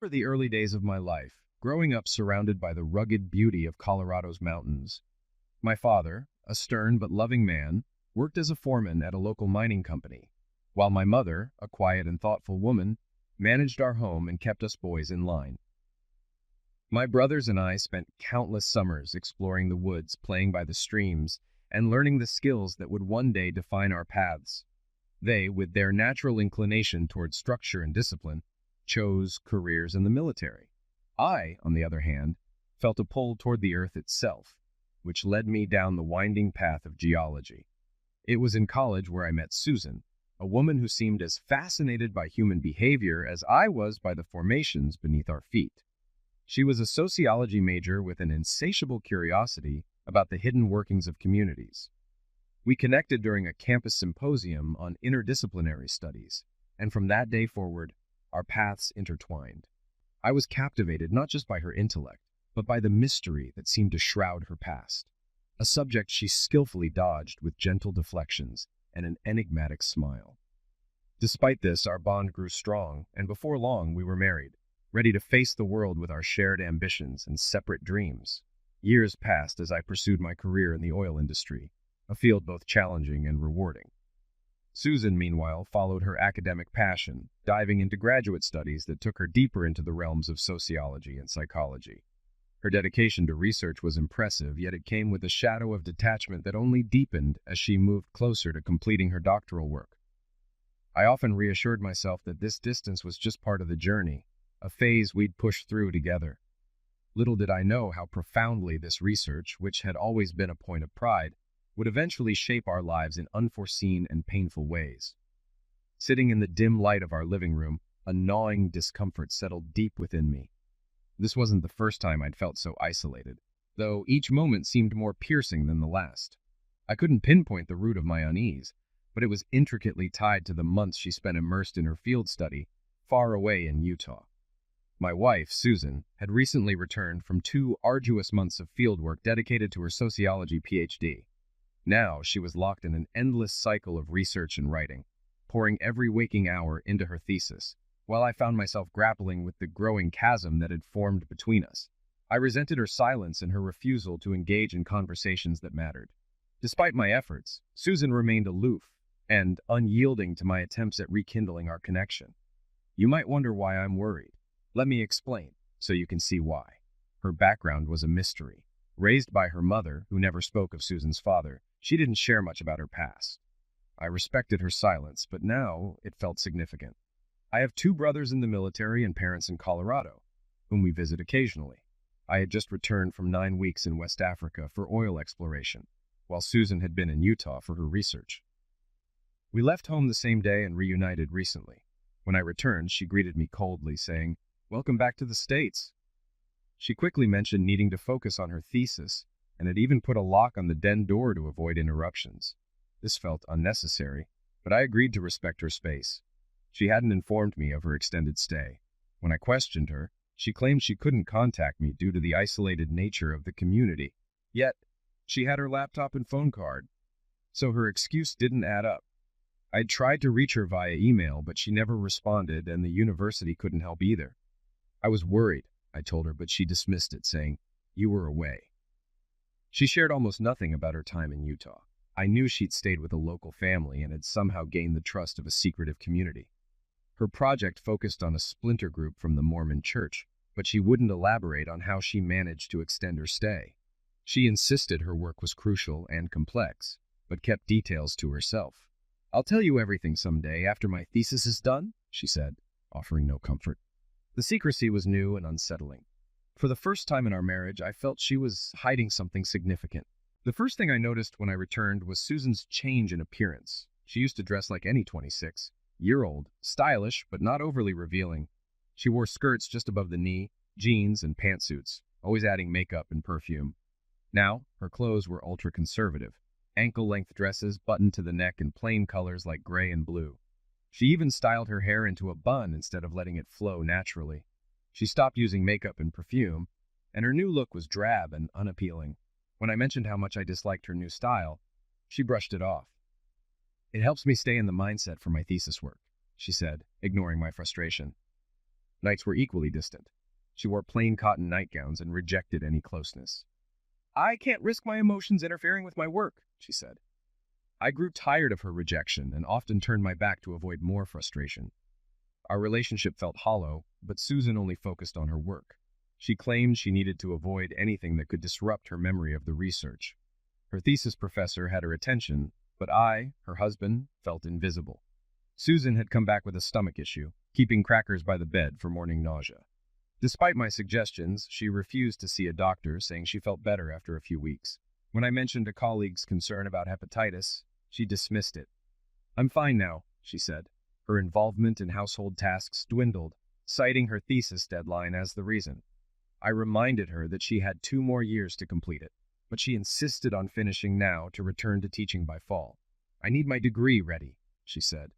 For the early days of my life, growing up surrounded by the rugged beauty of Colorado's mountains. My father, a stern but loving man, worked as a foreman at a local mining company, while my mother, a quiet and thoughtful woman, managed our home and kept us boys in line. My brothers and I spent countless summers exploring the woods, playing by the streams, and learning the skills that would one day define our paths. They, with their natural inclination toward structure and discipline, chose careers in the military. I, on the other hand, felt a pull toward the earth itself, which led me down the winding path of geology. It was in college where I met Susan, a woman who seemed as fascinated by human behavior as I was by the formations beneath our feet. She was a sociology major with an insatiable curiosity about the hidden workings of communities. We connected during a campus symposium on interdisciplinary studies, and from that day forward, our paths intertwined. I was captivated not just by her intellect, but by the mystery that seemed to shroud her past, a subject she skillfully dodged with gentle deflections and an enigmatic smile. Despite this, our bond grew strong, and before long we were married, ready to face the world with our shared ambitions and separate dreams. Years passed as I pursued my career in the oil industry, a field both challenging and rewarding. Susan, meanwhile, followed her academic passion, diving into graduate studies that took her deeper into the realms of sociology and psychology. Her dedication to research was impressive, yet it came with a shadow of detachment that only deepened as she moved closer to completing her doctoral work. I often reassured myself that this distance was just part of the journey, a phase we'd push through together. Little did I know how profoundly this research, which had always been a point of pride, would eventually shape our lives in unforeseen and painful ways. Sitting in the dim light of our living room, a gnawing discomfort settled deep within me. This wasn't the first time I'd felt so isolated, though each moment seemed more piercing than the last. I couldn't pinpoint the root of my unease, but it was intricately tied to the months she spent immersed in her field study, far away in Utah. My wife, Susan, had recently returned from 2 arduous months of fieldwork dedicated to her sociology PhD. Now she was locked in an endless cycle of research and writing, pouring every waking hour into her thesis, while I found myself grappling with the growing chasm that had formed between us. I resented her silence and her refusal to engage in conversations that mattered. Despite my efforts, Susan remained aloof and unyielding to my attempts at rekindling our connection. You might wonder why I'm worried. Let me explain, so you can see why. Her background was a mystery. Raised by her mother, who never spoke of Susan's father, she didn't share much about her past. I respected her silence, but now it felt significant. I have 2 brothers in the military and parents in Colorado, whom we visit occasionally. I had just returned from 9 weeks in West Africa for oil exploration, while Susan had been in Utah for her research. We left home the same day and reunited recently. When I returned, she greeted me coldly, saying, "Welcome back to the States." She quickly mentioned needing to focus on her thesis, and had even put a lock on the den door to avoid interruptions. This felt unnecessary, but I agreed to respect her space. She hadn't informed me of her extended stay. When I questioned her, she claimed she couldn't contact me due to the isolated nature of the community. Yet, she had her laptop and phone card, so her excuse didn't add up. I'd tried to reach her via email, but she never responded, and the university couldn't help either. I was worried, I told her, but she dismissed it, saying, "You were away." She shared almost nothing about her time in Utah. I knew she'd stayed with a local family and had somehow gained the trust of a secretive community. Her project focused on a splinter group from the Mormon Church, but she wouldn't elaborate on how she managed to extend her stay. She insisted her work was crucial and complex, but kept details to herself. "I'll tell you everything someday after my thesis is done," she said, offering no comfort. The secrecy was new and unsettling. For the first time in our marriage, I felt she was hiding something significant. The first thing I noticed when I returned was Susan's change in appearance. She used to dress like any 26-year-old, stylish but not overly revealing. She wore skirts just above the knee, jeans and pantsuits, always adding makeup and perfume. Now, her clothes were ultra-conservative, ankle-length dresses buttoned to the neck in plain colors like gray and blue. She even styled her hair into a bun instead of letting it flow naturally. She stopped using makeup and perfume, and her new look was drab and unappealing. When I mentioned how much I disliked her new style, she brushed it off. "It helps me stay in the mindset for my thesis work," she said, ignoring my frustration. Nights were equally distant. She wore plain cotton nightgowns and rejected any closeness. "I can't risk my emotions interfering with my work," she said. I grew tired of her rejection and often turned my back to avoid more frustration. Our relationship felt hollow, but Susan only focused on her work. She claimed she needed to avoid anything that could disrupt her memory of the research. Her thesis professor had her attention, but I, her husband, felt invisible. Susan had come back with a stomach issue, keeping crackers by the bed for morning nausea. Despite my suggestions, she refused to see a doctor, saying she felt better after a few weeks. When I mentioned a colleague's concern about hepatitis, she dismissed it. "I'm fine now," she said. Her involvement in household tasks dwindled, citing her thesis deadline as the reason. I reminded her that she had 2 more years to complete it, but she insisted on finishing now to return to teaching by fall. "I need my degree ready," she said.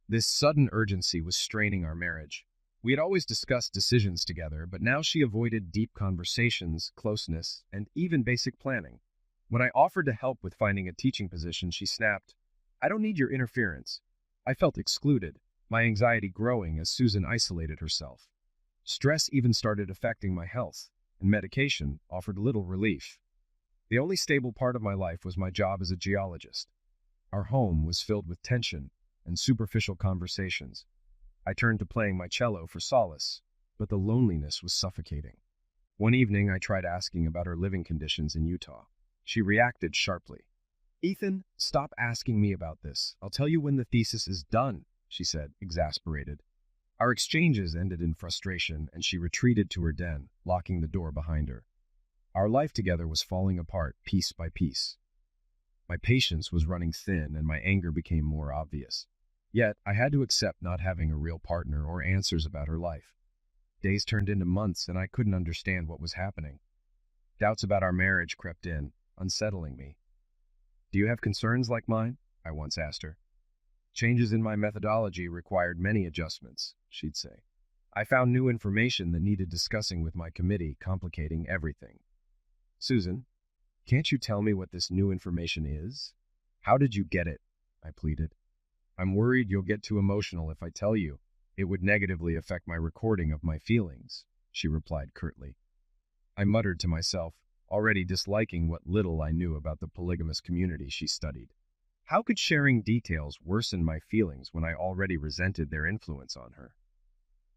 This sudden urgency was straining our marriage. We had always discussed decisions together, but now she avoided deep conversations, closeness, and even basic planning. When I offered to help with finding a teaching position, she snapped, "I don't need your interference." I felt excluded, my anxiety growing as Susan isolated herself. Stress even started affecting my health, and medication offered little relief. The only stable part of my life was my job as a geologist. Our home was filled with tension and superficial conversations. I turned to playing my cello for solace, but the loneliness was suffocating. One evening, I tried asking about her living conditions in Utah. She reacted sharply. "Ethan, stop asking me about this. I'll tell you when the thesis is done," she said, exasperated. Our exchanges ended in frustration, and she retreated to her den, locking the door behind her. Our life together was falling apart piece by piece. My patience was running thin, and my anger became more obvious. Yet, I had to accept not having a real partner or answers about her life. Days turned into months, and I couldn't understand what was happening. Doubts about our marriage crept in, unsettling me. "Do you have concerns like mine?" I once asked her. "Changes in my methodology required many adjustments," she'd say. "I found new information that needed discussing with my committee, complicating everything." "Susan, can't you tell me what this new information is? How did you get it?" I pleaded. "I'm worried you'll get too emotional if I tell you. It would negatively affect my recording of my feelings," she replied curtly. I muttered to myself, already disliking what little I knew about the polygamous community she studied. How could sharing details worsen my feelings when I already resented their influence on her?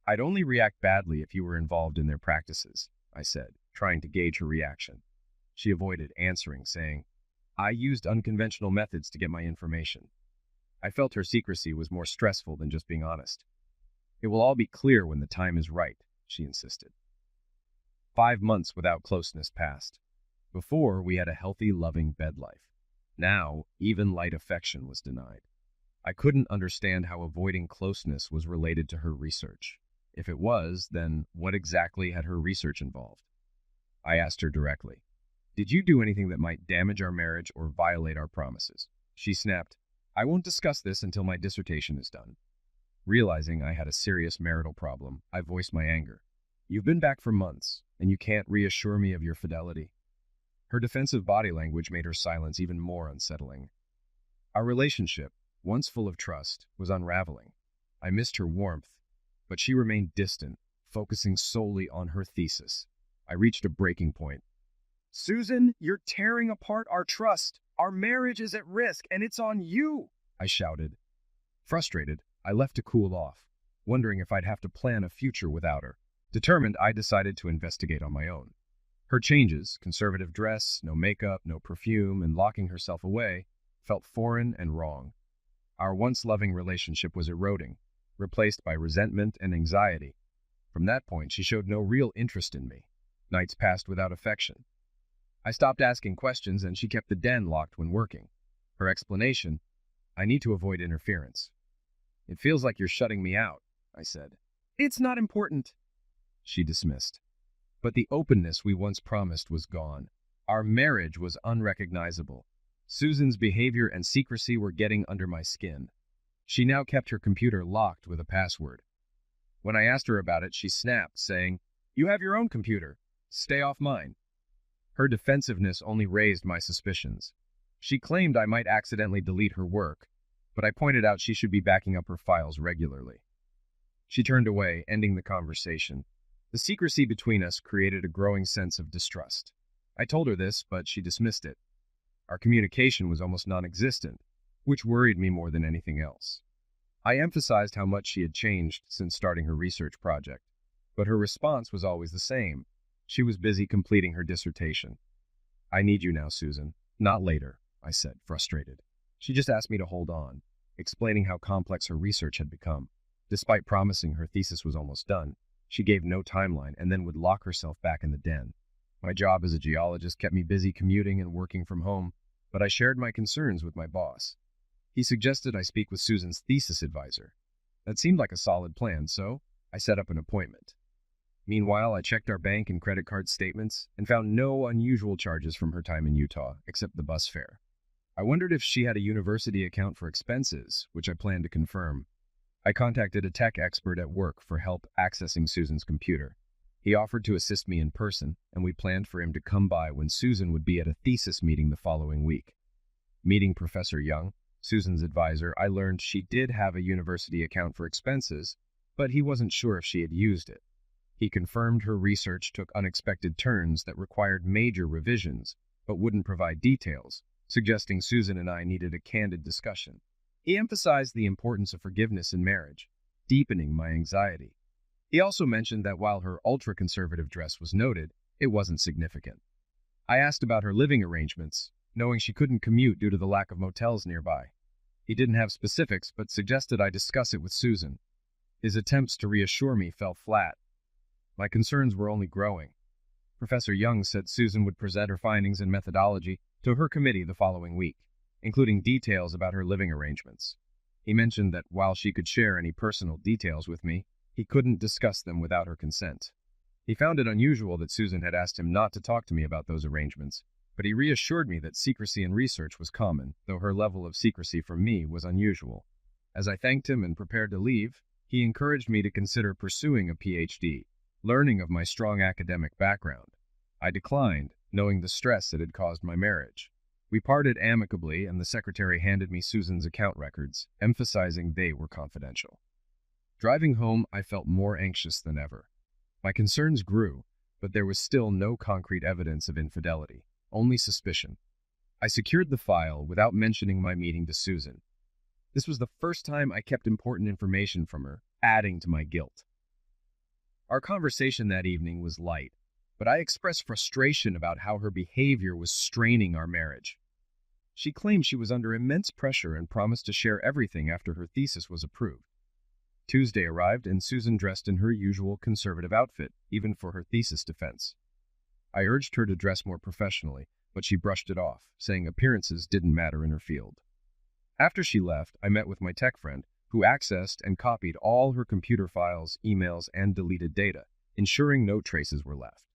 "I'd only react badly if you were involved in their practices," I said, trying to gauge her reaction. She avoided answering, saying, "I used unconventional methods to get my information." I felt her secrecy was more stressful than just being honest. "It will all be clear when the time is right," she insisted. 5 months without closeness passed. Before, we had a healthy, loving bed life. Now, even light affection was denied. I couldn't understand how avoiding closeness was related to her research. If it was, then what exactly had her research involved? I asked her directly, "Did you do anything that might damage our marriage or violate our promises?" She snapped, "I won't discuss this until my dissertation is done." Realizing I had a serious marital problem, I voiced my anger. "You've been back for months, and you can't reassure me of your fidelity." Her defensive body language made her silence even more unsettling. Our relationship, once full of trust, was unraveling. I missed her warmth, but she remained distant, focusing solely on her thesis. I reached a breaking point. "Susan, you're tearing apart our trust. Our marriage is at risk, and it's on you," I shouted. Frustrated, I left to cool off, wondering if I'd have to plan a future without her. Determined, I decided to investigate on my own. Her changes, conservative dress, no makeup, no perfume, and locking herself away, felt foreign and wrong. Our once loving relationship was eroding, replaced by resentment and anxiety. From that point, she showed no real interest in me. Nights passed without affection. I stopped asking questions, and she kept the den locked when working. Her explanation, "I need to avoid interference." "It feels like you're shutting me out," I said. "It's not important," she dismissed. But the openness we once promised was gone. Our marriage was unrecognizable. Susan's behavior and secrecy were getting under my skin. She now kept her computer locked with a password. When I asked her about it, she snapped, saying, "You have your own computer. Stay off mine." Her defensiveness only raised my suspicions. She claimed I might accidentally delete her work, but I pointed out she should be backing up her files regularly. She turned away, ending the conversation. The secrecy between us created a growing sense of distrust. I told her this, but she dismissed it. Our communication was almost non-existent, which worried me more than anything else. I emphasized how much she had changed since starting her research project, but her response was always the same. She was busy completing her dissertation. "I need you now, Susan. Not later," I said, frustrated. She just asked me to hold on, explaining how complex her research had become. Despite promising her thesis was almost done, she gave no timeline and then would lock herself back in the den. My job as a geologist kept me busy commuting and working from home, but I shared my concerns with my boss. He suggested I speak with Susan's thesis advisor. That seemed like a solid plan, so I set up an appointment. Meanwhile, I checked our bank and credit card statements and found no unusual charges from her time in Utah, except the bus fare. I wondered if she had a university account for expenses, which I planned to confirm. I contacted a tech expert at work for help accessing Susan's computer. He offered to assist me in person, and we planned for him to come by when Susan would be at a thesis meeting the following week. Meeting Professor Young, Susan's advisor, I learned she did have a university account for expenses, but he wasn't sure if she had used it. He confirmed her research took unexpected turns that required major revisions, but wouldn't provide details, suggesting Susan and I needed a candid discussion. He emphasized the importance of forgiveness in marriage, deepening my anxiety. He also mentioned that while her ultra-conservative dress was noted, it wasn't significant. I asked about her living arrangements, knowing she couldn't commute due to the lack of motels nearby. He didn't have specifics, but suggested I discuss it with Susan. His attempts to reassure me fell flat. My concerns were only growing. Professor Young said Susan would present her findings and methodology to her committee the following week, including details about her living arrangements. He mentioned that while she could share any personal details with me, he couldn't discuss them without her consent. He found it unusual that Susan had asked him not to talk to me about those arrangements, but he reassured me that secrecy in research was common, though her level of secrecy from me was unusual. As I thanked him and prepared to leave, he encouraged me to consider pursuing a PhD, learning of my strong academic background. I declined, knowing the stress it had caused my marriage. We parted amicably, and the secretary handed me Susan's account records, emphasizing they were confidential. Driving home, I felt more anxious than ever. My concerns grew, but there was still no concrete evidence of infidelity, only suspicion. I secured the file without mentioning my meeting to Susan. This was the first time I kept important information from her, adding to my guilt. Our conversation that evening was light, but I expressed frustration about how her behavior was straining our marriage. She claimed she was under immense pressure and promised to share everything after her thesis was approved. Tuesday arrived, and Susan dressed in her usual conservative outfit, even for her thesis defense. I urged her to dress more professionally, but she brushed it off, saying appearances didn't matter in her field. After she left, I met with my tech friend, who accessed and copied all her computer files, emails, and deleted data, ensuring no traces were left.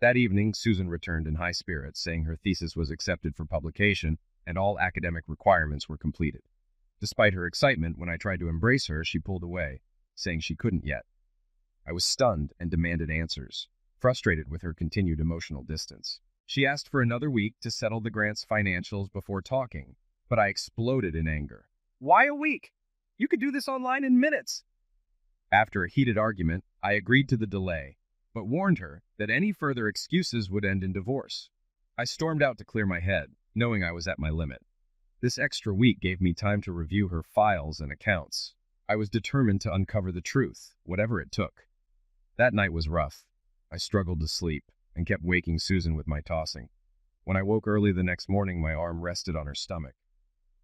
That evening, Susan returned in high spirits, saying her thesis was accepted for publication and all academic requirements were completed. Despite her excitement, when I tried to embrace her, she pulled away, saying she couldn't yet. I was stunned and demanded answers, frustrated with her continued emotional distance. She asked for another week to settle the grant's financials before talking, but I exploded in anger. "Why a week? You could do this online in minutes." After a heated argument, I agreed to the delay, but warned her that any further excuses would end in divorce. I stormed out to clear my head, knowing I was at my limit. This extra week gave me time to review her files and accounts. I was determined to uncover the truth, whatever it took. That night was rough. I struggled to sleep and kept waking Susan with my tossing. When I woke early the next morning, my arm rested on her stomach.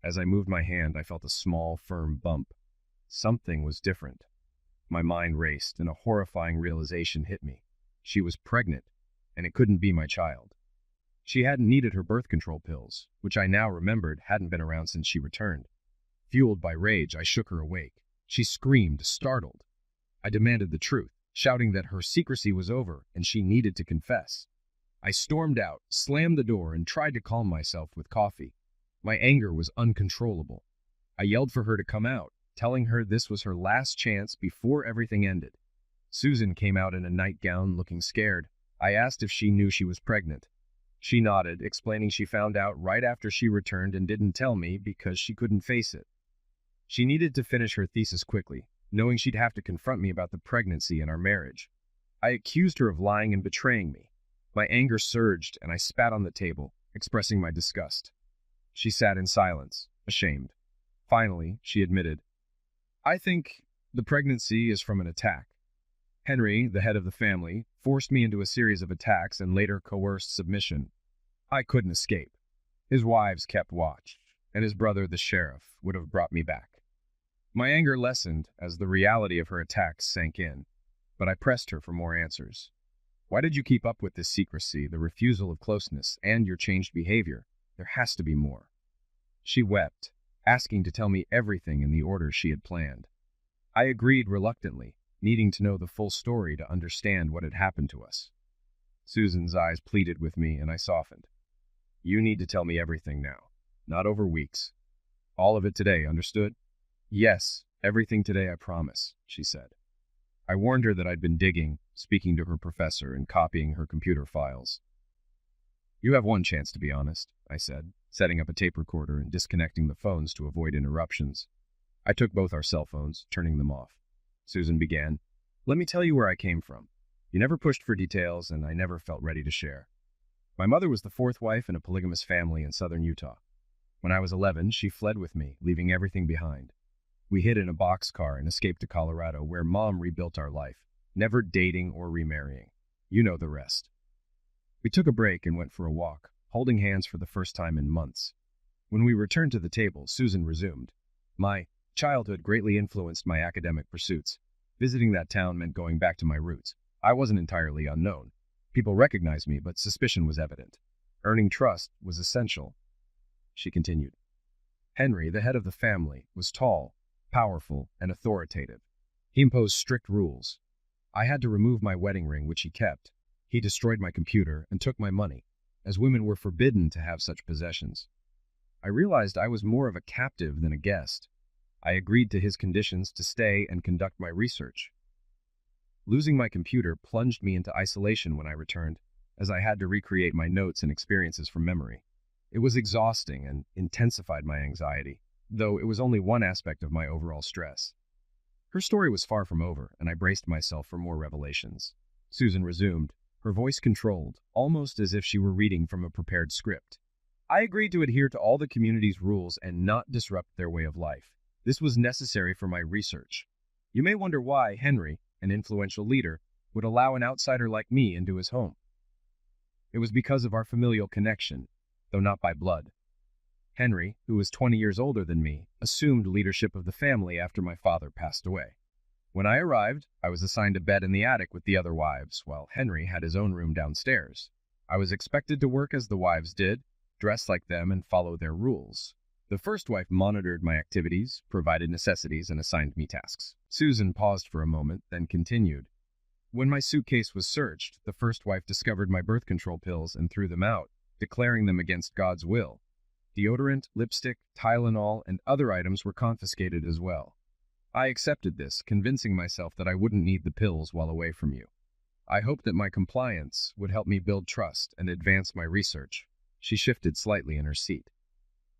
As I moved my hand, I felt a small, firm bump. Something was different. My mind raced, and a horrifying realization hit me. She was pregnant, and it couldn't be my child. She hadn't needed her birth control pills, which I now remembered hadn't been around since she returned. Fueled by rage, I shook her awake. She screamed, startled. I demanded the truth, shouting that her secrecy was over and she needed to confess. I stormed out, slammed the door, and tried to calm myself with coffee. My anger was uncontrollable. I yelled for her to come out, telling her this was her last chance before everything ended. Susan came out in a nightgown, looking scared. I asked if she knew she was pregnant. She nodded, explaining she found out right after she returned and didn't tell me because she couldn't face it. She needed to finish her thesis quickly, knowing she'd have to confront me about the pregnancy and our marriage. I accused her of lying and betraying me. My anger surged, and I spat on the table, expressing my disgust. She sat in silence, ashamed. Finally, she admitted, "I think the pregnancy is from an attack. Henry, the head of the family, forced me into a series of attacks and later coerced submission. I couldn't escape. His wives kept watch, and his brother, the sheriff, would have brought me back." My anger lessened as the reality of her attacks sank in, but I pressed her for more answers. "Why did you keep up with this secrecy, the refusal of closeness, and your changed behavior? There has to be more." She wept, asking to tell me everything in the order she had planned. I agreed reluctantly, needing to know the full story to understand what had happened to us. Susan's eyes pleaded with me, and I softened. "You need to tell me everything now, not over weeks. All of it today, understood?" "Yes, everything today, I promise," she said. I warned her that I'd been digging, speaking to her professor, and copying her computer files. "You have one chance to be honest," I said, setting up a tape recorder and disconnecting the phones to avoid interruptions. I took both our cell phones, turning them off. Susan began, "Let me tell you where I came from. You never pushed for details, and I never felt ready to share. My mother was the fourth wife in a polygamous family in southern Utah. When I was 11, she fled with me, leaving everything behind. We hid in a boxcar and escaped to Colorado, where Mom rebuilt our life, never dating or remarrying. You know the rest." We took a break and went for a walk, holding hands for the first time in months. When we returned to the table, Susan resumed, "My childhood greatly influenced my academic pursuits. Visiting that town meant going back to my roots. I wasn't entirely unknown. People recognized me, but suspicion was evident. Earning trust was essential." She continued, "Henry, the head of the family, was tall, powerful, and authoritative. He imposed strict rules. I had to remove my wedding ring, which he kept. He destroyed my computer and took my money, as women were forbidden to have such possessions. I realized I was more of a captive than a guest. I agreed to his conditions to stay and conduct my research. Losing my computer plunged me into isolation when I returned, as I had to recreate my notes and experiences from memory. It was exhausting and intensified my anxiety, though it was only one aspect of my overall stress." Her story was far from over, and I braced myself for more revelations. Susan resumed, her voice controlled, almost as if she were reading from a prepared script. "I agreed to adhere to all the community's rules and not disrupt their way of life. This was necessary for my research. You may wonder why Henry, an influential leader, would allow an outsider like me into his home. It was because of our familial connection, though not by blood. Henry, who was 20 years older than me, assumed leadership of the family after my father passed away. When I arrived, I was assigned a bed in the attic with the other wives, while Henry had his own room downstairs. I was expected to work as the wives did, dress like them, and follow their rules. The first wife monitored my activities, provided necessities, and assigned me tasks." Susan paused for a moment, then continued, "When my suitcase was searched, the first wife discovered my birth control pills and threw them out, declaring them against God's will. Deodorant, lipstick, Tylenol, and other items were confiscated as well. I accepted this, convincing myself that I wouldn't need the pills while away from you. I hoped that my compliance would help me build trust and advance my research." She shifted slightly in her seat.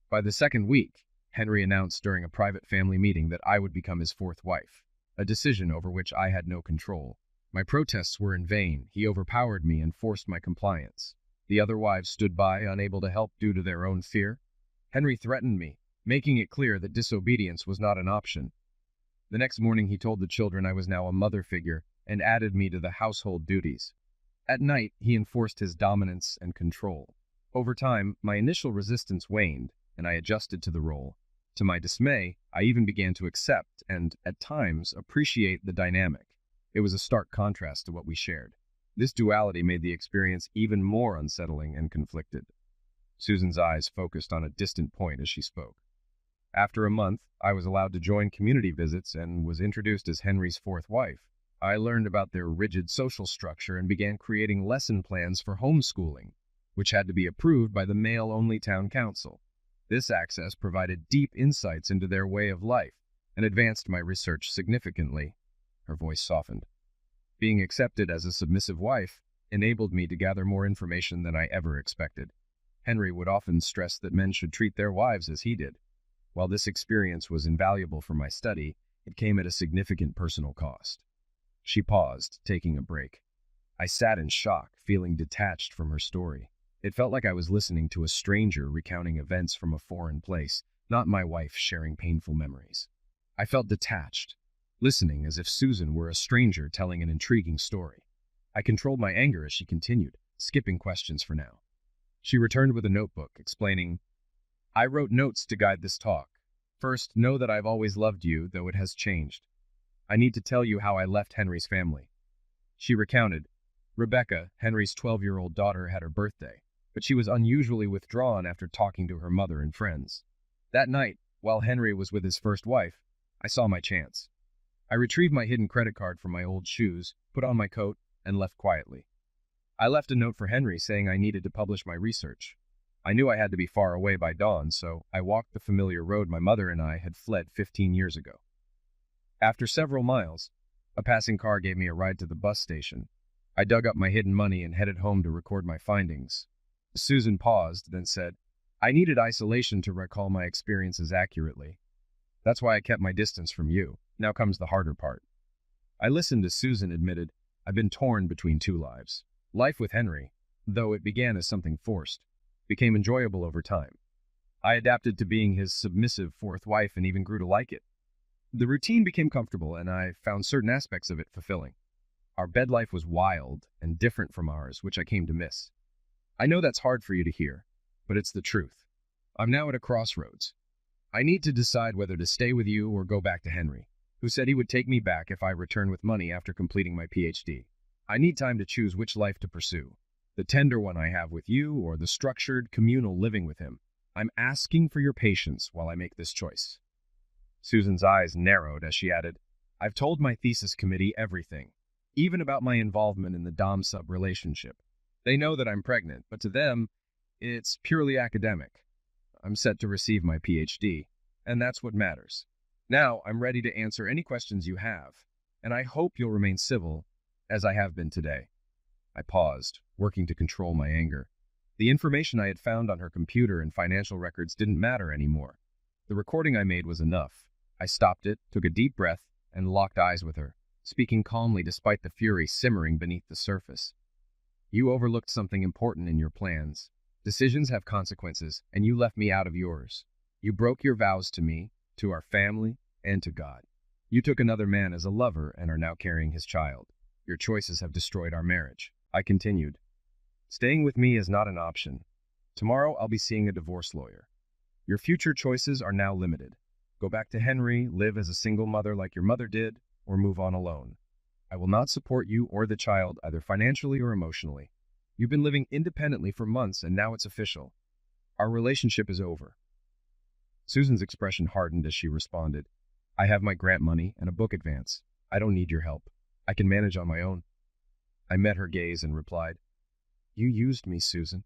By the second week, Henry announced during a private family meeting that I would become his fourth wife, a decision over which I had no control. My protests were in vain. He overpowered me and forced my compliance. The other wives stood by, unable to help due to their own fear. Henry threatened me, making it clear that disobedience was not an option. The next morning he told the children I was now a mother figure and added me to the household duties. At night, he enforced his dominance and control. Over time, my initial resistance waned, and I adjusted to the role. To my dismay, I even began to accept and, at times, appreciate the dynamic. It was a stark contrast to what we shared. This duality made the experience even more unsettling and conflicted. Susan's eyes focused on a distant point as she spoke. After a month, I was allowed to join community visits and was introduced as Henry's fourth wife. I learned about their rigid social structure and began creating lesson plans for homeschooling, which had to be approved by the male-only town council. This access provided deep insights into their way of life and advanced my research significantly. Her voice softened. Being accepted as a submissive wife enabled me to gather more information than I ever expected. Henry would often stress that men should treat their wives as he did. While this experience was invaluable for my study, It came at a significant personal cost. She paused, taking a break. I sat in shock, feeling detached from her story. It felt like I was listening to a stranger recounting events from a foreign place, not my wife sharing painful memories. I felt detached, listening as if Susan were a stranger telling an intriguing story. I controlled my anger as she continued, skipping questions for now. She returned with a notebook, explaining, I wrote notes to guide this talk. First, know that I've always loved you, though it has changed. I need to tell you how I left Henry's family. She recounted, Rebecca, Henry's 12-year-old daughter, had her birthday, but she was unusually withdrawn after talking to her mother and friends. That night, while Henry was with his first wife, I saw my chance. I retrieved my hidden credit card from my old shoes, put on my coat, and left quietly. I left a note for Henry saying I needed to publish my research. I knew I had to be far away by dawn, so I walked the familiar road my mother and I had fled 15 years ago. After several miles, a passing car gave me a ride to the bus station. I dug up my hidden money and headed home to record my findings. Susan paused, then said, I needed isolation to recall my experiences accurately. That's why I kept my distance from you. Now comes the harder part. I listened as Susan admitted, I've been torn between two lives. Life with Henry, though it began as something forced, became enjoyable over time. I adapted to being his submissive fourth wife and even grew to like it. The routine became comfortable and I found certain aspects of it fulfilling. Our bed life was wild and different from ours, which I came to miss. I know that's hard for you to hear, but it's the truth. I'm now at a crossroads. I need to decide whether to stay with you or go back to Henry, who said he would take me back if I return with money after completing my PhD. I need time to choose which life to pursue, the tender one I have with you or the structured, communal living with him. I'm asking for your patience while I make this choice. Susan's eyes narrowed as she added, I've told my thesis committee everything, even about my involvement in the dom-sub relationship. They know that I'm pregnant, but to them, it's purely academic. I'm set to receive my PhD, and that's what matters. Now, I'm ready to answer any questions you have, and I hope you'll remain civil, as I have been today. I paused, working to control my anger. The information I had found on her computer and financial records didn't matter anymore. The recording I made was enough. I stopped it, took a deep breath, and locked eyes with her, speaking calmly despite the fury simmering beneath the surface. You overlooked something important in your plans. Decisions have consequences, and you left me out of yours. You broke your vows to me, to our family, and to God. You took another man as a lover and are now carrying his child. Your choices have destroyed our marriage. I continued. Staying with me is not an option. Tomorrow I'll be seeing a divorce lawyer. Your future choices are now limited. Go back to Henry, live as a single mother like your mother did, or move on alone. I will not support you or the child, either financially or emotionally. You've been living independently for months, and now it's official. Our relationship is over. Susan's expression hardened as she responded, I have my grant money and a book advance. I don't need your help. I can manage on my own. I met her gaze and replied, You used me, Susan.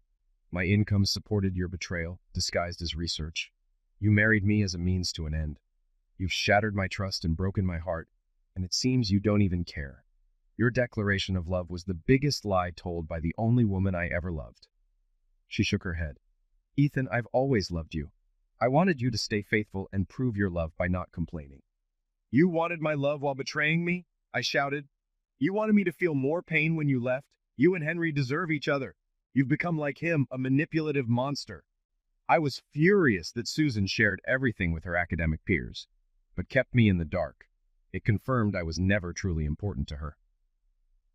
My income supported your betrayal, disguised as research. You married me as a means to an end. You've shattered my trust and broken my heart, and it seems you don't even care. Your declaration of love was the biggest lie told by the only woman I ever loved. She shook her head. Ethan, I've always loved you. I wanted you to stay faithful and prove your love by not complaining. You wanted my love while betraying me? I shouted. You wanted me to feel more pain when you left? You and Henry deserve each other. You've become like him, a manipulative monster. I was furious that Susan shared everything with her academic peers, but kept me in the dark. It confirmed I was never truly important to her.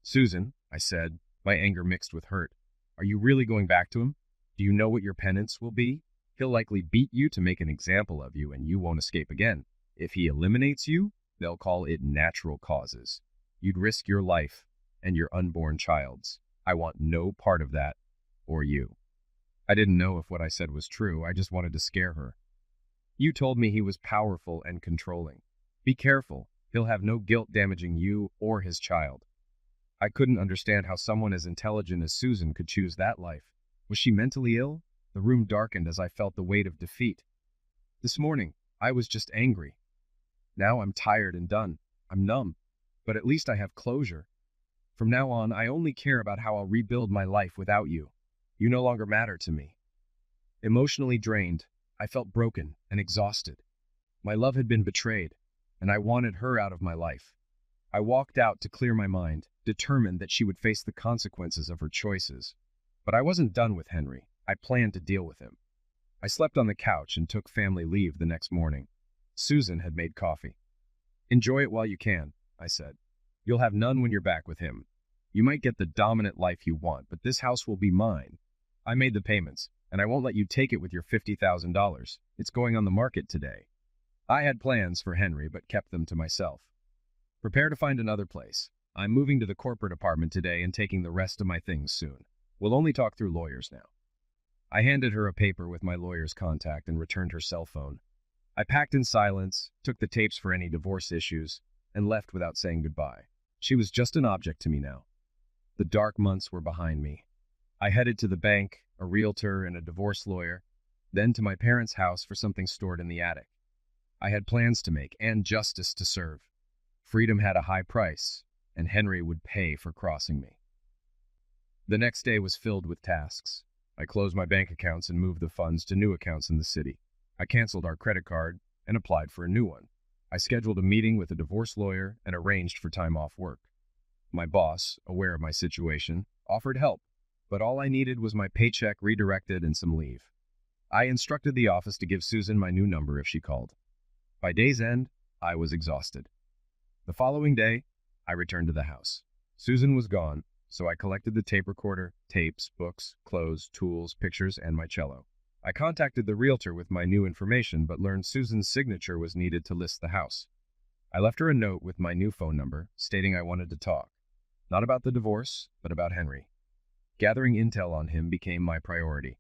Susan, I said, my anger mixed with hurt, are you really going back to him? Do you know what your penance will be? He'll likely beat you to make an example of you, and you won't escape again. If he eliminates you, they'll call it natural causes. You'd risk your life and your unborn child's. I want no part of that, or you. I didn't know if what I said was true. I just wanted to scare her. You told me he was powerful and controlling. Be careful. He'll have no guilt damaging you or his child. I couldn't understand how someone as intelligent as Susan could choose that life. Was she mentally ill? The room darkened as I felt the weight of defeat. This morning, I was just angry. Now I'm tired and done. I'm numb. But at least I have closure. From now on, I only care about how I'll rebuild my life without you. You no longer matter to me. Emotionally drained, I felt broken and exhausted. My love had been betrayed. and I wanted her out of my life. I walked out to clear my mind, determined that she would face the consequences of her choices. But I wasn't done with Henry. I planned to deal with him. I slept on the couch and took family leave the next morning. Susan had made coffee. "Enjoy it while you can," I said. "You'll have none when you're back with him. You might get the dominant life you want, but this house will be mine. I made the payments, and I won't let you take it with your $50,000. It's going on the market today." I had plans for Henry, but kept them to myself. "Prepare to find another place. I'm moving to the corporate apartment today and taking the rest of my things soon. We'll only talk through lawyers now." I handed her a paper with my lawyer's contact and returned her cell phone. I packed in silence, took the tapes for any divorce issues, and left without saying goodbye. She was just an object to me now. The dark months were behind me. I headed to the bank, a realtor, and a divorce lawyer, then to my parents' house for something stored in the attic. I had plans to make and justice to serve. Freedom had a high price, and Henry would pay for crossing me. The next day was filled with tasks. I closed my bank accounts and moved the funds to new accounts in the city. I canceled our credit card and applied for a new one. I scheduled a meeting with a divorce lawyer and arranged for time off work. My boss, aware of my situation, offered help, but all I needed was my paycheck redirected and some leave. I instructed the office to give Susan my new number if she called. By day's end, I was exhausted. The following day, I returned to the house. Susan was gone, so I collected the tape recorder, tapes, books, clothes, tools, pictures, and my cello. I contacted the realtor with my new information, but learned Susan's signature was needed to list the house. I left her a note with my new phone number, stating I wanted to talk. Not about the divorce, but about Henry. Gathering intel on him became my priority.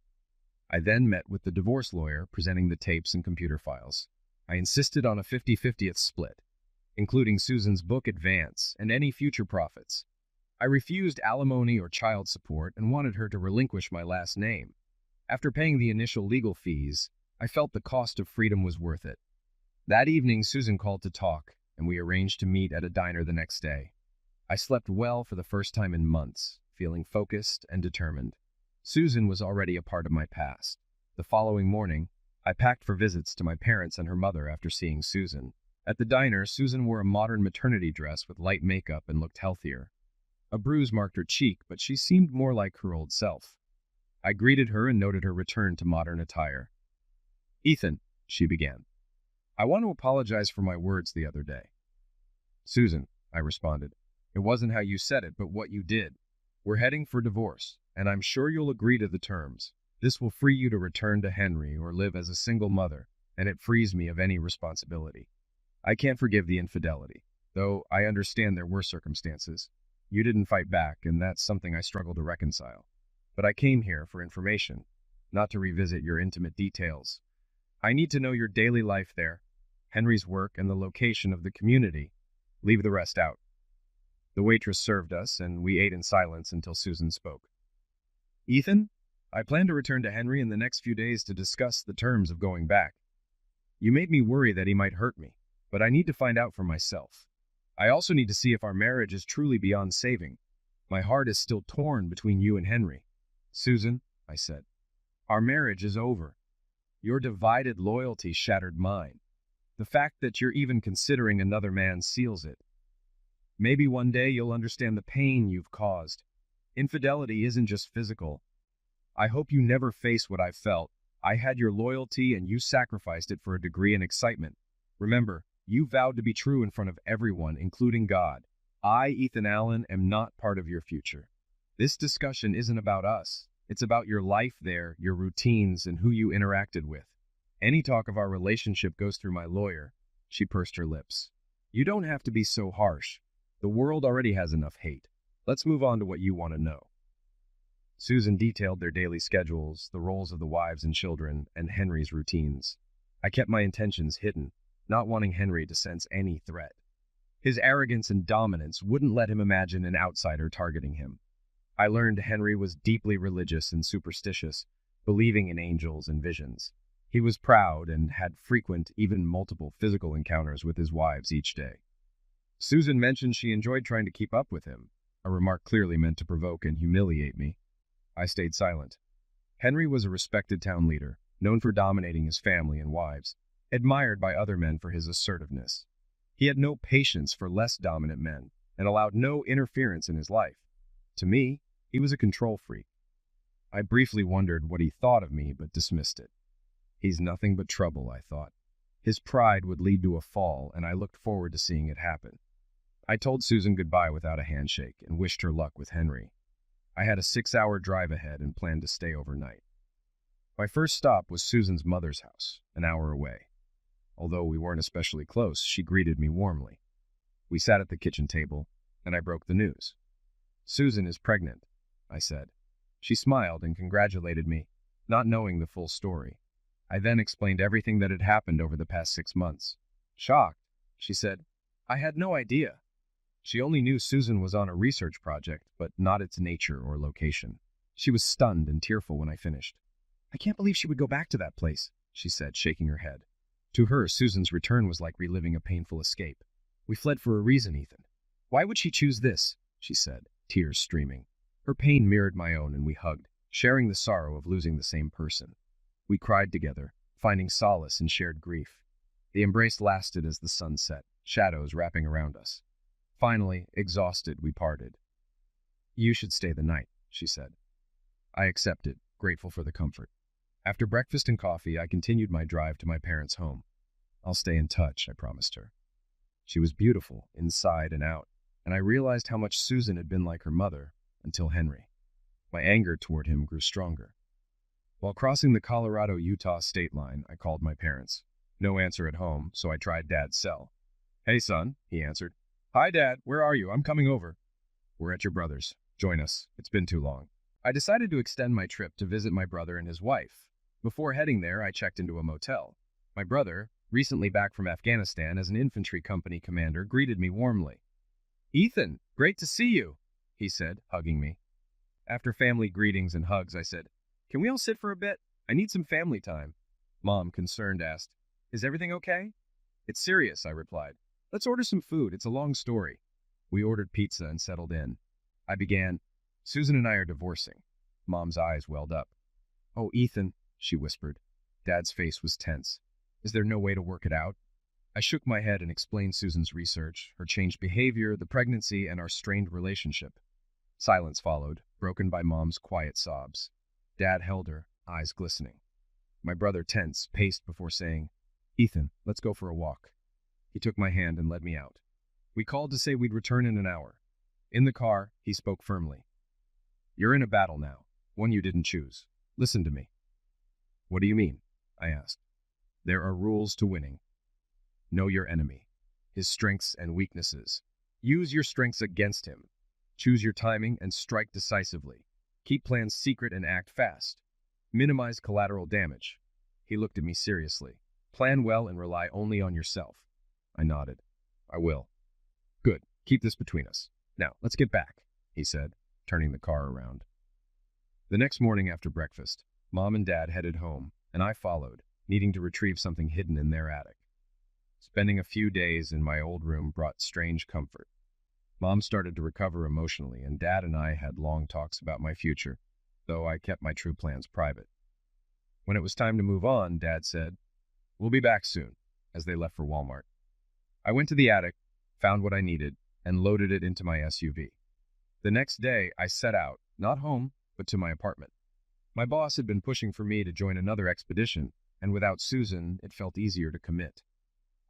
I then met with the divorce lawyer, presenting the tapes and computer files. I insisted on a 50-50th split, including Susan's book advance and any future profits. I refused alimony or child support and wanted her to relinquish my last name. After paying the initial legal fees, I felt the cost of freedom was worth it. That evening, Susan called to talk, and we arranged to meet at a diner the next day. I slept well for the first time in months, feeling focused and determined. Susan was already a part of my past. The following morning, I packed for visits to my parents and her mother after seeing Susan. At the diner, Susan wore a modern maternity dress with light makeup and looked healthier. A bruise marked her cheek, but she seemed more like her old self. I greeted her and noted her return to modern attire. "Ethan," she began, "I want to apologize for my words the other day." "Susan," I responded, "it wasn't how you said it, but what you did. We're heading for divorce, and I'm sure you'll agree to the terms. This will free you to return to Henry or live as a single mother, and it frees me of any responsibility. I can't forgive the infidelity, though I understand there were circumstances. You didn't fight back, and that's something I struggle to reconcile. But I came here for information, not to revisit your intimate details. I need to know your daily life there, Henry's work, and the location of the community. Leave the rest out." The waitress served us, and we ate in silence until Susan spoke. "Ethan, I plan to return to Henry in the next few days to discuss the terms of going back. You made me worry that he might hurt me, but I need to find out for myself. I also need to see if our marriage is truly beyond saving. My heart is still torn between you and Henry." "Susan," I said, "our marriage is over. Your divided loyalty shattered mine. The fact that you're even considering another man seals it. Maybe one day you'll understand the pain you've caused. Infidelity isn't just physical. I hope you never face what I've felt. I had your loyalty and you sacrificed it for a degree and excitement. Remember, you vowed to be true in front of everyone, including God. I, Ethan Allen, am not part of your future. This discussion isn't about us. It's about your life there, your routines, and who you interacted with. Any talk of our relationship goes through my lawyer." She pursed her lips. "You don't have to be so harsh. The world already has enough hate. Let's move on to what you want to know." Susan detailed their daily schedules, the roles of the wives and children, and Henry's routines. I kept my intentions hidden, not wanting Henry to sense any threat. His arrogance and dominance wouldn't let him imagine an outsider targeting him. I learned Henry was deeply religious and superstitious, believing in angels and visions. He was proud and had frequent, even multiple physical encounters with his wives each day. Susan mentioned she enjoyed trying to keep up with him, a remark clearly meant to provoke and humiliate me. I stayed silent. Henry was a respected town leader, known for dominating his family and wives, admired by other men for his assertiveness. He had no patience for less dominant men and allowed no interference in his life. To me, he was a control freak. I briefly wondered what he thought of me, but dismissed it. He's nothing but trouble, I thought. His pride would lead to a fall, and I looked forward to seeing it happen. I told Susan goodbye without a handshake and wished her luck with Henry. I had a 6-hour drive ahead and planned to stay overnight. My first stop was Susan's mother's house, an hour away. Although we weren't especially close, she greeted me warmly. We sat at the kitchen table, and I broke the news. "Susan is pregnant," I said. She smiled and congratulated me, not knowing the full story. I then explained everything that had happened over the past 6 months. Shocked, she said, "I had no idea." She only knew Susan was on a research project, but not its nature or location. She was stunned and tearful when I finished. "I can't believe she would go back to that place," she said, shaking her head. To her, Susan's return was like reliving a painful escape. "We fled for a reason, Ethan." "Why would she choose this?" she said, tears streaming. Her pain mirrored my own, and we hugged, sharing the sorrow of losing the same person. We cried together, finding solace in shared grief. The embrace lasted as the sun set, shadows wrapping around us. Finally, exhausted, we parted. "You should stay the night," she said. I accepted, grateful for the comfort. After breakfast and coffee, I continued my drive to my parents' home. "I'll stay in touch," I promised her. She was beautiful, inside and out, and I realized how much Susan had been like her mother, until Henry. My anger toward him grew stronger. While crossing the Colorado-Utah state line, I called my parents. No answer at home, so I tried Dad's cell. "Hey, son," he answered. "Hi, Dad. Where are you? I'm coming over." "We're at your brother's. Join us. It's been too long." I decided to extend my trip to visit my brother and his wife. Before heading there, I checked into a motel. My brother, recently back from Afghanistan as an infantry company commander, greeted me warmly. "Ethan, great to see you," he said, hugging me. After family greetings and hugs, I said, "Can we all sit for a bit? I need some family time." Mom, concerned, asked, "Is everything okay?" "It's serious," I replied. "Let's order some food. It's a long story." We ordered pizza and settled in. I began, "Susan and I are divorcing." Mom's eyes welled up. "Oh, Ethan," she whispered. Dad's face was tense. "Is there no way to work it out?" I shook my head and explained Susan's research, her changed behavior, the pregnancy, and our strained relationship. Silence followed, broken by Mom's quiet sobs. Dad held her, eyes glistening. My brother, tense, paced before saying, "Ethan, let's go for a walk." He took my hand and led me out. We called to say we'd return in an hour. In the car, he spoke firmly. "You're in a battle now, one you didn't choose. Listen to me." "What do you mean?" I asked. "There are rules to winning. Know your enemy, his strengths and weaknesses. Use your strengths against him. Choose your timing and strike decisively. Keep plans secret and act fast. Minimize collateral damage." He looked at me seriously. "Plan well and rely only on yourself." I nodded. "I will." "Good. Keep this between us. Now, let's get back," he said, turning the car around. The next morning after breakfast, Mom and Dad headed home, and I followed, needing to retrieve something hidden in their attic. Spending a few days in my old room brought strange comfort. Mom started to recover emotionally, and Dad and I had long talks about my future, though I kept my true plans private. When it was time to move on, Dad said, "We'll be back soon," as they left for Walmart. I went to the attic, found what I needed, and loaded it into my SUV. The next day, I set out, not home, but to my apartment. My boss had been pushing for me to join another expedition, and without Susan, it felt easier to commit.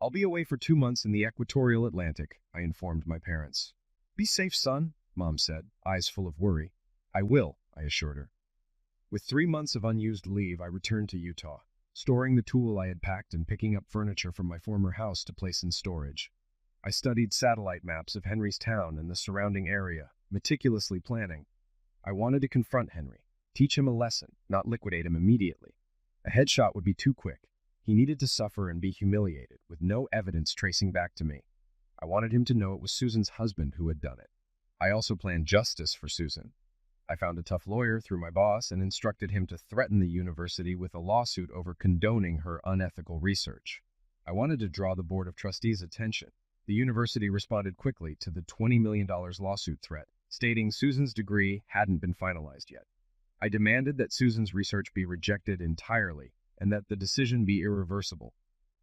"I'll be away for 2 months in the equatorial Atlantic," I informed my parents. "Be safe, son," Mom said, eyes full of worry. "I will," I assured her. With 3 months of unused leave, I returned to Utah, storing the tool I had packed and picking up furniture from my former house to place in storage. I studied satellite maps of Henry's town and the surrounding area, meticulously planning. I wanted to confront Henry, teach him a lesson, not liquidate him immediately. A headshot would be too quick. He needed to suffer and be humiliated, with no evidence tracing back to me. I wanted him to know it was Susan's husband who had done it. I also planned justice for Susan. I found a tough lawyer through my boss and instructed him to threaten the university with a lawsuit over condoning her unethical research. I wanted to draw the Board of Trustees' attention. The university responded quickly to the $20 million lawsuit threat, stating Susan's degree hadn't been finalized yet. I demanded that Susan's research be rejected entirely and that the decision be irreversible.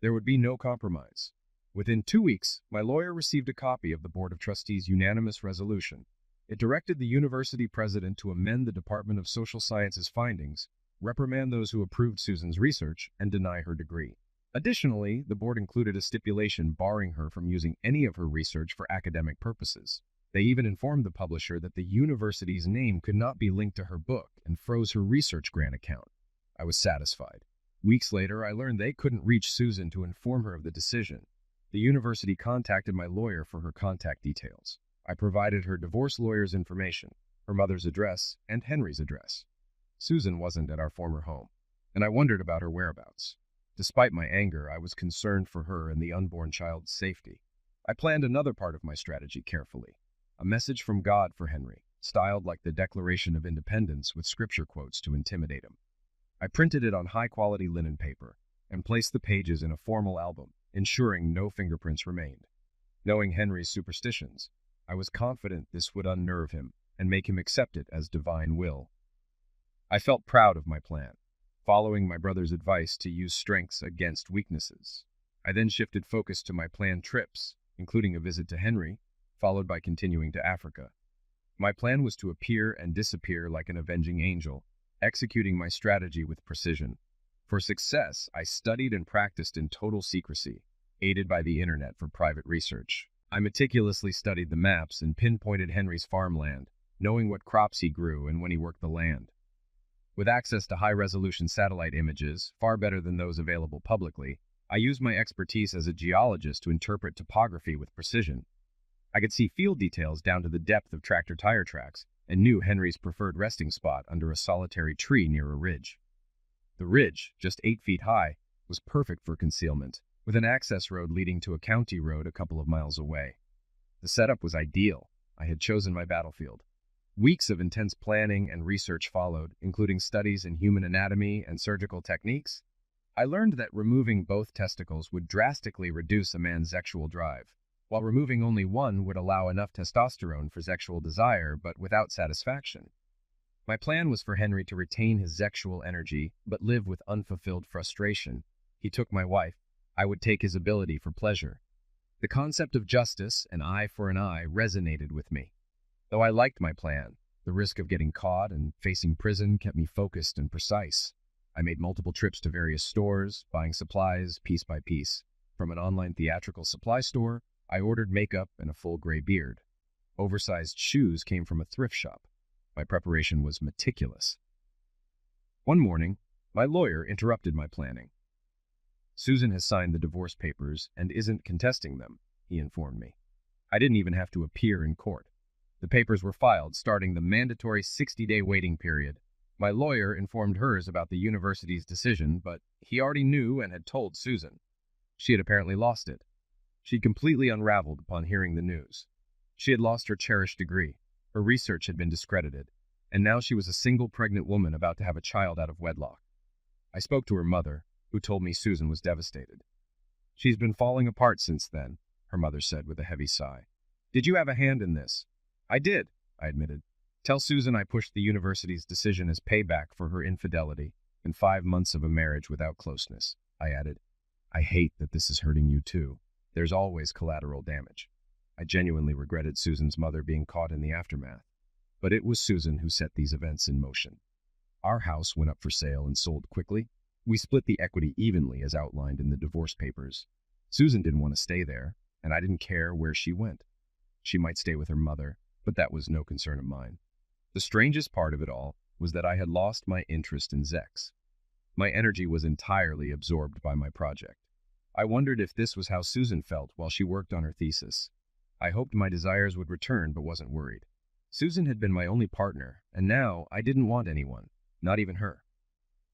There would be no compromise. Within 2 weeks, my lawyer received a copy of the Board of Trustees' unanimous resolution. It directed the university president to amend the Department of Social Sciences findings, reprimand those who approved Susan's research, and deny her degree. Additionally, the board included a stipulation barring her from using any of her research for academic purposes. They even informed the publisher that the university's name could not be linked to her book and froze her research grant account. I was satisfied. Weeks later, I learned they couldn't reach Susan to inform her of the decision. The university contacted my lawyer for her contact details. I provided her divorce lawyer's information, her mother's address, and Henry's address. Susan wasn't at our former home, and I wondered about her whereabouts. Despite my anger, I was concerned for her and the unborn child's safety. I planned another part of my strategy carefully. A message from God for Henry, styled like the Declaration of Independence with scripture quotes to intimidate him. I printed it on high-quality linen paper and placed the pages in a formal album, ensuring no fingerprints remained. Knowing Henry's superstitions, I was confident this would unnerve him and make him accept it as divine will. I felt proud of my plan, following my brother's advice to use strengths against weaknesses. I then shifted focus to my planned trips, including a visit to Henry, followed by continuing to Africa. My plan was to appear and disappear like an avenging angel, executing my strategy with precision. For success, I studied and practiced in total secrecy, aided by the internet for private research. I meticulously studied the maps and pinpointed Henry's farmland, knowing what crops he grew and when he worked the land. With access to high-resolution satellite images, far better than those available publicly, I used my expertise as a geologist to interpret topography with precision. I could see field details down to the depth of tractor tire tracks and knew Henry's preferred resting spot under a solitary tree near a ridge. The ridge, just 8 feet high, was perfect for concealment, with an access road leading to a county road a couple of miles away. The setup was ideal. I had chosen my battlefield. Weeks of intense planning and research followed, including studies in human anatomy and surgical techniques. I learned that removing both testicles would drastically reduce a man's sexual drive, while removing only one would allow enough testosterone for sexual desire but without satisfaction. My plan was for Henry to retain his sexual energy but live with unfulfilled frustration. He took my wife. I would take his ability for pleasure. The concept of justice, an eye for an eye, resonated with me. Though I liked my plan, the risk of getting caught and facing prison kept me focused and precise. I made multiple trips to various stores, buying supplies piece by piece. From an online theatrical supply store, I ordered makeup and a full gray beard. Oversized shoes came from a thrift shop. My preparation was meticulous. One morning, my lawyer interrupted my planning. Susan has signed the divorce papers and isn't contesting them, he informed me. I didn't even have to appear in court. The papers were filed, starting the mandatory 60-day waiting period. My lawyer informed hers about the university's decision, but he already knew and had told Susan. She had apparently lost it. She'd completely unraveled upon hearing the news. She had lost her cherished degree. Her research had been discredited, and now she was a single pregnant woman about to have a child out of wedlock. I spoke to her mother, who told me Susan was devastated. She's been falling apart since then, her mother said with a heavy sigh. Did you have a hand in this? I did, I admitted. Tell Susan I pushed the university's decision as payback for her infidelity and 5 months of a marriage without closeness, I added. I hate that this is hurting you too. There's always collateral damage. I genuinely regretted Susan's mother being caught in the aftermath, but it was Susan who set these events in motion. Our house went up for sale and sold quickly. We split the equity evenly as outlined in the divorce papers. Susan didn't want to stay there, and I didn't care where she went. She might stay with her mother, but that was no concern of mine. The strangest part of it all was that I had lost my interest in Zex. My energy was entirely absorbed by my project. I wondered if this was how Susan felt while she worked on her thesis. I hoped my desires would return but wasn't worried. Susan had been my only partner, and now I didn't want anyone, not even her.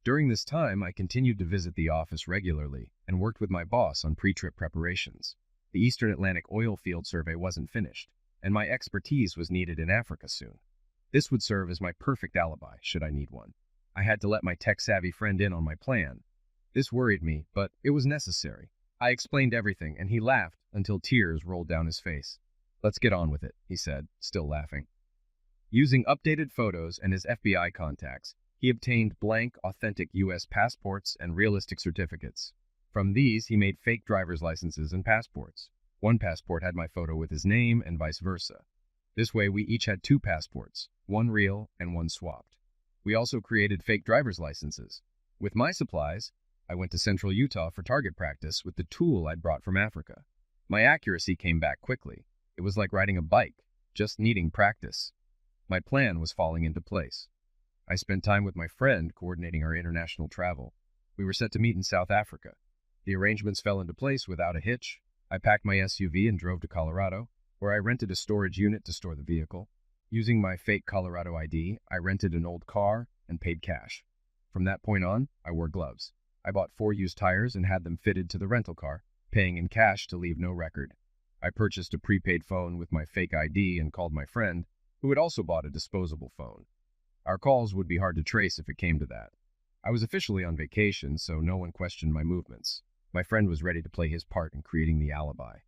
During this time, I continued to visit the office regularly and worked with my boss on pre-trip preparations. The Eastern Atlantic oil field survey wasn't finished, and my expertise was needed in Africa soon. This would serve as my perfect alibi, should I need one. I had to let my tech-savvy friend in on my plan. This worried me, but it was necessary. I explained everything, and he laughed until tears rolled down his face. Let's get on with it, he said, still laughing. Using updated photos and his FBI contacts, he obtained blank, authentic U.S. passports and realistic certificates. From these, he made fake driver's licenses and passports. One passport had my photo with his name and vice versa. This way, we each had two passports, one real and one swapped. We also created fake driver's licenses. With my supplies, I went to central Utah for target practice with the tool I'd brought from Africa. My accuracy came back quickly. It was like riding a bike, just needing practice. My plan was falling into place. I spent time with my friend coordinating our international travel. We were set to meet in South Africa. The arrangements fell into place without a hitch. I packed my SUV and drove to Colorado, where I rented a storage unit to store the vehicle. Using my fake Colorado ID, I rented an old car and paid cash. From that point on, I wore gloves. I bought 4 used tires and had them fitted to the rental car, paying in cash to leave no record. I purchased a prepaid phone with my fake ID and called my friend, who had also bought a disposable phone. Our calls would be hard to trace if it came to that. I was officially on vacation, so no one questioned my movements. My friend was ready to play his part in creating the alibi.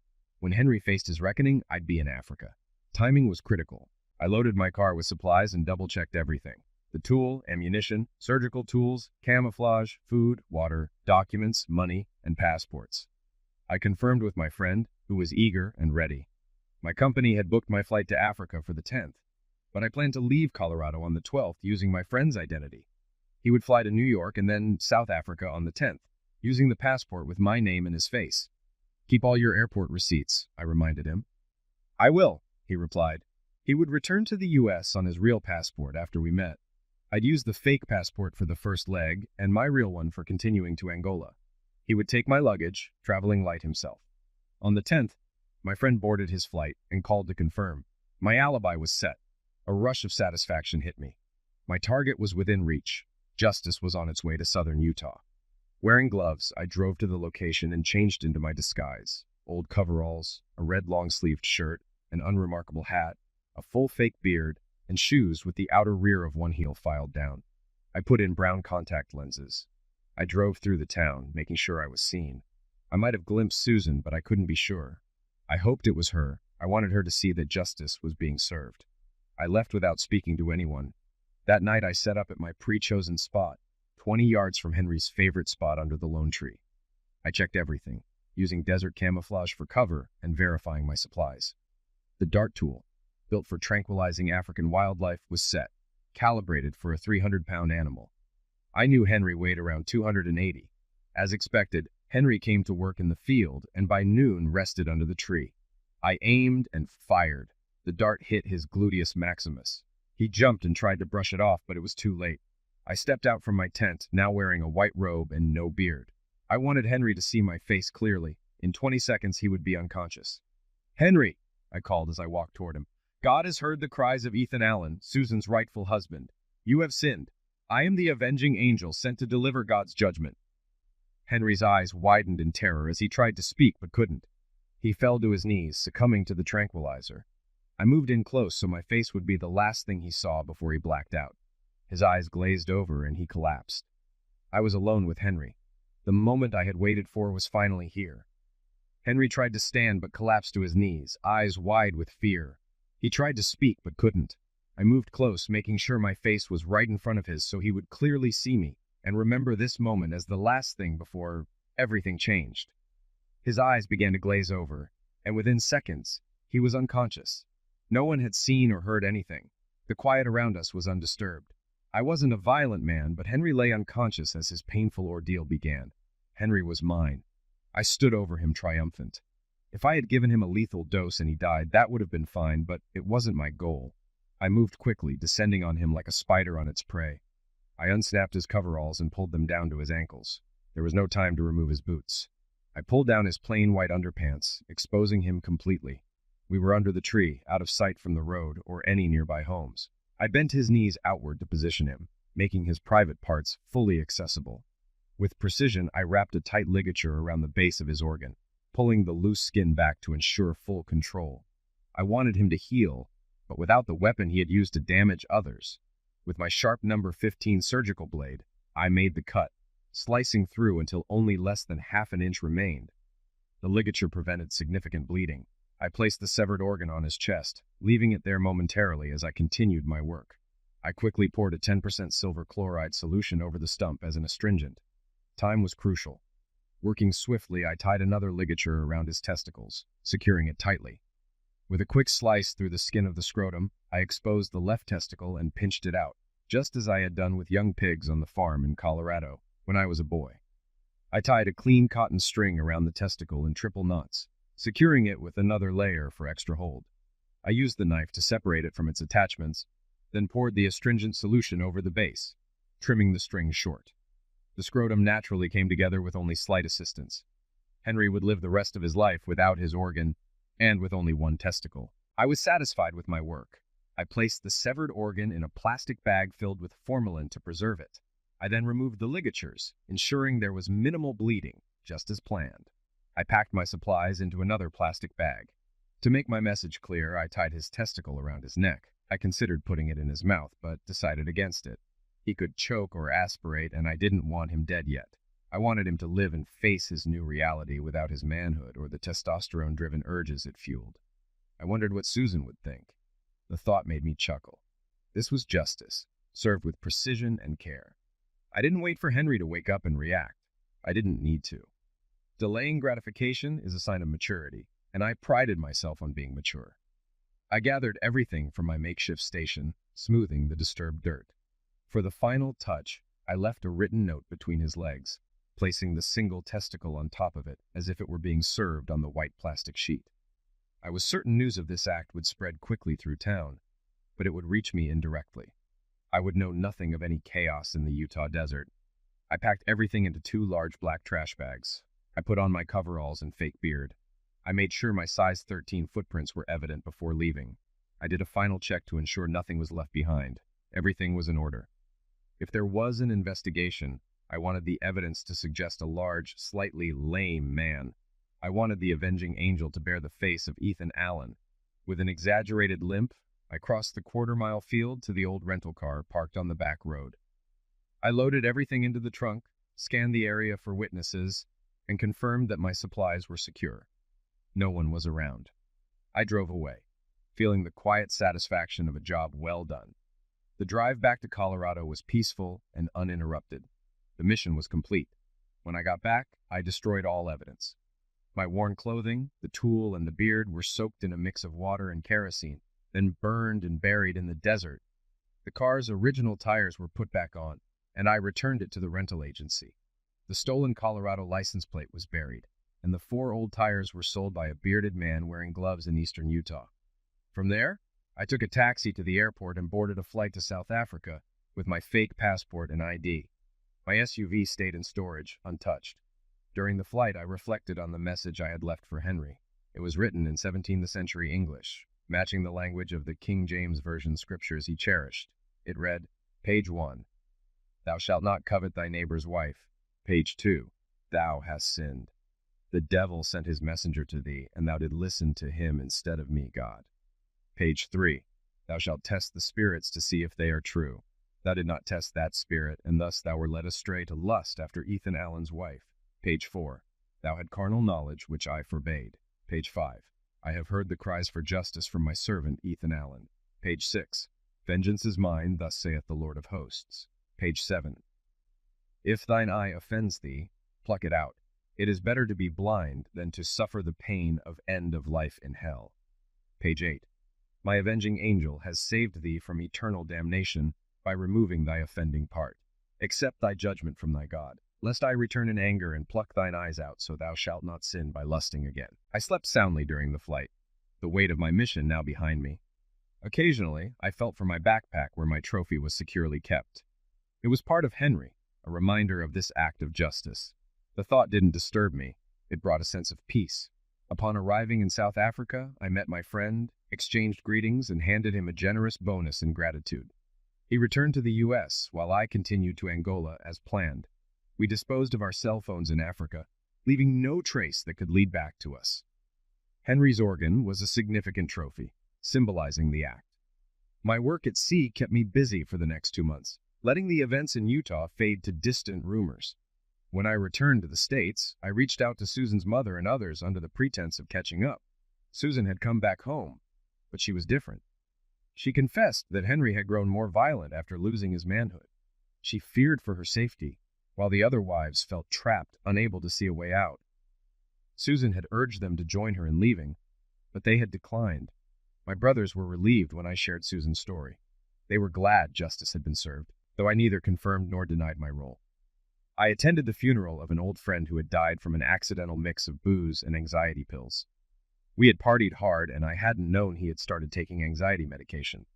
When Henry faced his reckoning, I'd be in Africa. Timing was critical. I loaded my car with supplies and double-checked everything. The tool, ammunition, surgical tools, camouflage, food, water, documents, money, and passports. I confirmed with my friend, who was eager and ready. My company had booked my flight to Africa for the 10th, but I planned to leave Colorado on the 12th using my friend's identity. He would fly to New York and then South Africa on the 10th, using the passport with my name and his face. Keep all your airport receipts, I reminded him. I will, he replied. He would return to the U.S. on his real passport after we met. I'd use the fake passport for the first leg and my real one for continuing to Angola. He would take my luggage, traveling light himself. On the 10th, my friend boarded his flight and called to confirm. My alibi was set. A rush of satisfaction hit me. My target was within reach. Justice was on its way to southern Utah. Wearing gloves, I drove to the location and changed into my disguise. Old coveralls, a red long-sleeved shirt, an unremarkable hat, a full fake beard, and shoes with the outer rear of one heel filed down. I put in brown contact lenses. I drove through the town, making sure I was seen. I might have glimpsed Susan, but I couldn't be sure. I hoped it was her. I wanted her to see that justice was being served. I left without speaking to anyone. That night I set up at my pre-chosen spot, 20 yards from Henry's favorite spot under the lone tree. I checked everything, using desert camouflage for cover and verifying my supplies. The dart tool, built for tranquilizing African wildlife, was set, calibrated for a 300-pound animal. I knew Henry weighed around 280. As expected, Henry came to work in the field and by noon rested under the tree. I aimed and fired. The dart hit his gluteus maximus. He jumped and tried to brush it off, but it was too late. I stepped out from my tent, now wearing a white robe and no beard. I wanted Henry to see my face clearly. In 20 seconds, he would be unconscious. "Henry," I called as I walked toward him. "God has heard the cries of Ethan Allen, Susan's rightful husband. You have sinned. I am the avenging angel sent to deliver God's judgment." Henry's eyes widened in terror as he tried to speak but couldn't. He fell to his knees, succumbing to the tranquilizer. I moved in close so my face would be the last thing he saw before he blacked out. His eyes glazed over and he collapsed. I was alone with Henry. The moment I had waited for was finally here. Henry tried to stand but collapsed to his knees, eyes wide with fear. He tried to speak but couldn't. I moved close, making sure my face was right in front of his so he would clearly see me and remember this moment as the last thing before everything changed. His eyes began to glaze over, and within seconds, he was unconscious. No one had seen or heard anything. The quiet around us was undisturbed. I wasn't a violent man, but Henry lay unconscious as his painful ordeal began. Henry was mine. I stood over him triumphant. If I had given him a lethal dose and he died, that would have been fine, but it wasn't my goal. I moved quickly, descending on him like a spider on its prey. I unsnapped his coveralls and pulled them down to his ankles. There was no time to remove his boots. I pulled down his plain white underpants, exposing him completely. We were under the tree, out of sight from the road or any nearby homes. I bent his knees outward to position him, making his private parts fully accessible. With precision, I wrapped a tight ligature around the base of his organ, pulling the loose skin back to ensure full control. I wanted him to heal, but without the weapon he had used to damage others. With my sharp number 15 surgical blade, I made the cut, slicing through until only less than half an inch remained. The ligature prevented significant bleeding. I placed the severed organ on his chest, leaving it there momentarily as I continued my work. I quickly poured a 10% silver chloride solution over the stump as an astringent. Time was crucial. Working swiftly, I tied another ligature around his testicles, securing it tightly. With a quick slice through the skin of the scrotum, I exposed the left testicle and pinched it out, just as I had done with young pigs on the farm in Colorado when I was a boy. I tied a clean cotton string around the testicle in triple knots, securing it with another layer for extra hold. I used the knife to separate it from its attachments, then poured the astringent solution over the base, trimming the string short. The scrotum naturally came together with only slight assistance. Henry would live the rest of his life without his organ and with only one testicle. I was satisfied with my work. I placed the severed organ in a plastic bag filled with formalin to preserve it. I then removed the ligatures, ensuring there was minimal bleeding, just as planned. I packed my supplies into another plastic bag. To make my message clear, I tied his testicle around his neck. I considered putting it in his mouth, but decided against it. He could choke or aspirate, and I didn't want him dead yet. I wanted him to live and face his new reality without his manhood or the testosterone-driven urges it fueled. I wondered what Susan would think. The thought made me chuckle. This was justice, served with precision and care. I didn't wait for Henry to wake up and react. I didn't need to. Delaying gratification is a sign of maturity, and I prided myself on being mature. I gathered everything from my makeshift station, smoothing the disturbed dirt. For the final touch, I left a written note between his legs, placing the single testicle on top of it as if it were being served on the white plastic sheet. I was certain news of this act would spread quickly through town, but it would reach me indirectly. I would know nothing of any chaos in the Utah desert. I packed everything into 2 large black trash bags. I put on my coveralls and fake beard. I made sure my size 13 footprints were evident before leaving. I did a final check to ensure nothing was left behind. Everything was in order. If there was an investigation, I wanted the evidence to suggest a large, slightly lame man. I wanted the avenging angel to bear the face of Ethan Allen. With an exaggerated limp, I crossed the quarter-mile field to the old rental car parked on the back road. I loaded everything into the trunk, scanned the area for witnesses, and confirmed that my supplies were secure. No one was around. I drove away, feeling the quiet satisfaction of a job well done. The drive back to Colorado was peaceful and uninterrupted. The mission was complete. When I got back, I destroyed all evidence. My worn clothing, the tool, and the beard were soaked in a mix of water and kerosene, then burned and buried in the desert. The car's original tires were put back on, and I returned it to the rental agency. The stolen Colorado license plate was buried, and the 4 old tires were sold by a bearded man wearing gloves in eastern Utah. From there, I took a taxi to the airport and boarded a flight to South Africa with my fake passport and ID. My SUV stayed in storage, untouched. During the flight, I reflected on the message I had left for Henry. It was written in 17th century English, matching the language of the King James Version scriptures he cherished. It read, Page 1, Thou shalt not covet thy neighbor's wife. Page 2, Thou hast sinned. The devil sent his messenger to thee, and thou did listen to him instead of me, God. Page 3, Thou shalt test the spirits to see if they are true. Thou did not test that spirit, and thus thou were led astray to lust after Ethan Allen's wife. Page 4, Thou had carnal knowledge, which I forbade. Page 5, I have heard the cries for justice from my servant Ethan Allen. Page 6, Vengeance is mine, thus saith the Lord of hosts. Page 7, If thine eye offends thee, pluck it out. It is better to be blind than to suffer the pain of end of life in hell. Page 8, My avenging angel has saved thee from eternal damnation by removing thy offending part. Accept thy judgment from thy God, lest I return in anger and pluck thine eyes out, so thou shalt not sin by lusting again. I slept soundly during the flight, the weight of my mission now behind me. Occasionally, I felt for my backpack where my trophy was securely kept. It was part of Henry, a reminder of this act of justice. The thought didn't disturb me. It brought a sense of peace. Upon arriving in South Africa, I met my friend, exchanged greetings, and handed him a generous bonus in gratitude. He returned to the U.S., while I continued to Angola as planned. We disposed of our cell phones in Africa, leaving no trace that could lead back to us. Henry's organ was a significant trophy, symbolizing the act. My work at sea kept me busy for the next 2 months, letting the events in Utah fade to distant rumors. When I returned to the States, I reached out to Susan's mother and others under the pretense of catching up. Susan had come back home, but she was different. She confessed that Henry had grown more violent after losing his manhood. She feared for her safety, while the other wives felt trapped, unable to see a way out. Susan had urged them to join her in leaving, but they had declined. My brothers were relieved when I shared Susan's story. They were glad justice had been served, though I neither confirmed nor denied my role. I attended the funeral of an old friend who had died from an accidental mix of booze and anxiety pills. We had partied hard, and I hadn't known he had started taking anxiety medication.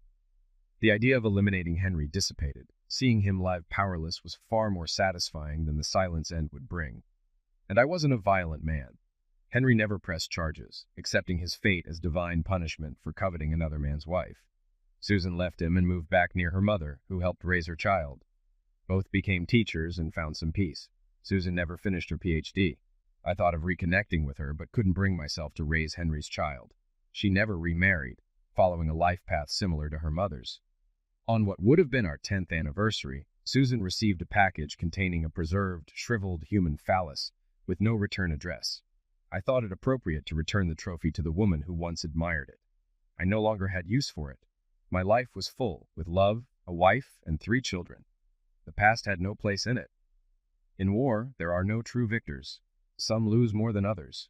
The idea of eliminating Henry dissipated. Seeing him lie powerless was far more satisfying than the silence end would bring. And I wasn't a violent man. Henry never pressed charges, accepting his fate as divine punishment for coveting another man's wife. Susan left him and moved back near her mother, who helped raise her child. Both became teachers and found some peace. Susan never finished her PhD. I thought of reconnecting with her, but couldn't bring myself to raise Henry's child. She never remarried, following a life path similar to her mother's. On what would have been our 10th anniversary, Susan received a package containing a preserved, shriveled human phallus with no return address. I thought it appropriate to return the trophy to the woman who once admired it. I no longer had use for it. My life was full, with love, a wife, and 3 children. The past had no place in it. In war, there are no true victors. Some lose more than others.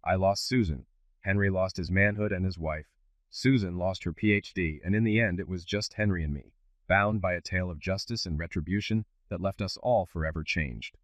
I lost Susan. Henry lost his manhood and his wife. Susan lost her PhD, and in the end it was just Henry and me, bound by a tale of justice and retribution that left us all forever changed.